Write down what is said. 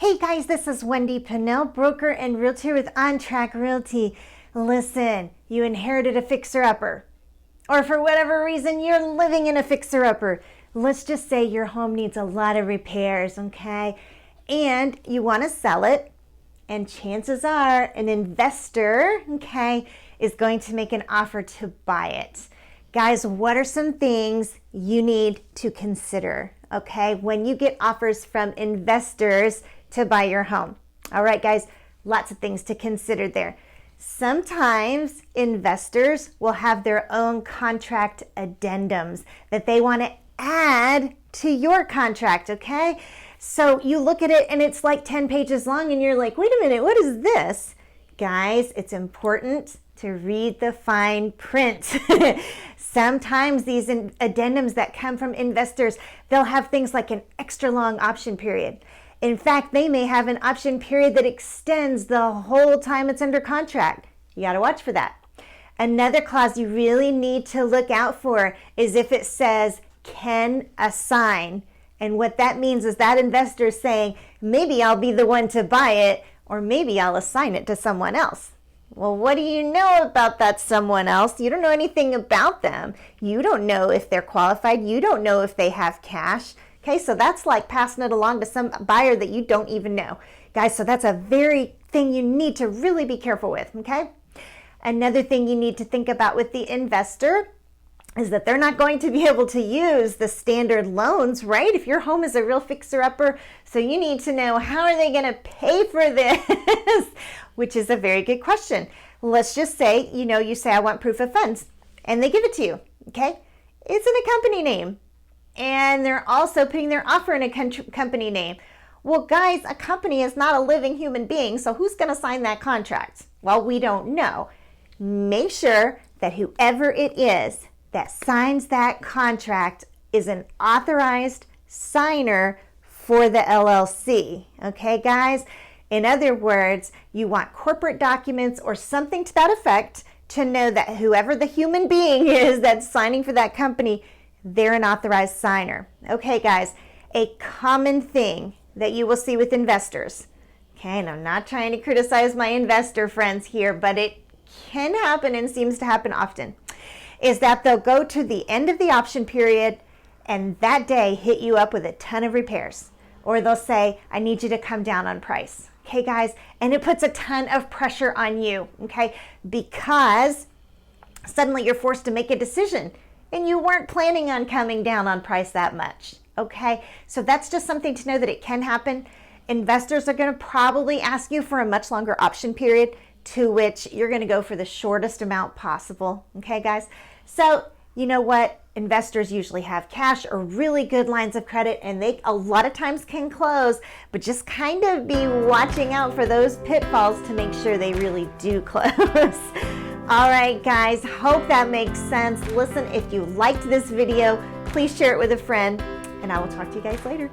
Hey guys, this is Wendy Pinnell, broker and realtor with On Track Realty. Listen, you inherited a fixer-upper, or for whatever reason, you're living in a fixer-upper. Let's just say your home needs a lot of repairs, okay? And you want to sell it, and chances are an investor, okay, is going to make an offer to buy it. Guys, what are some things you need to consider, okay, when you get offers from investors to buy your home? All right, guys, lots of things to consider there. Sometimes investors will have their own contract addendums that they want to add to your contract, okay? So you look at it and it's like 10 pages long and you're like, wait a minute, what is this? Guys, it's important to read the fine print. Sometimes these addendums that come from investors, they'll have things like an extra long option period. In fact, they may have an option period that extends the whole time it's under contract. You got to watch for that. Another clause you really need to look out for is if it says can assign. And what that means is that investor is saying, maybe I'll be the one to buy it, or maybe I'll assign it to someone else. Well, what do you know about that someone else? You don't know anything about them. You don't know if they're qualified. You don't know if they have cash. Okay, so that's like passing it along to some buyer that you don't even know. Guys, so that's a very thing you need to really be careful with, okay? Another thing you need to think about with the investor is that they're not going to be able to use the standard loans, right? If your home is a real fixer-upper, so you need to know, how are they going to pay for this? Which is a very good question. Let's just say, you say, I want proof of funds, and they give it to you, okay? It's in a company name, and they're also putting their offer in a company name. Well, guys, a company is not a living human being, so who's going to sign that contract? Well, we don't know. Make sure that whoever it is that signs that contract is an authorized signer for the LLC. Okay, guys? In other words, you want corporate documents or something to that effect to know that whoever the human being is that's signing for that company, they're an authorized signer. Okay, guys, a common thing that you will see with investors, okay, and I'm not trying to criticize my investor friends here, but it can happen and seems to happen often, is that they'll go to the end of the option period and that day hit you up with a ton of repairs. Or they'll say, I need you to come down on price. Okay, guys? And it puts a ton of pressure on you, okay? Because suddenly you're forced to make a decision and you weren't planning on coming down on price that much, okay? So that's just something to know that it can happen. Investors are going to probably ask you for a much longer option period, to which you're going to go for the shortest amount possible. Okay, guys? So, you know what? Investors usually have cash or really good lines of credit, and they a lot of times can close, but just kind of be watching out for those pitfalls to make sure they really do close. All right, guys, hope that makes sense. Listen, if you liked this video, please share it with a friend, and I will talk to you guys later.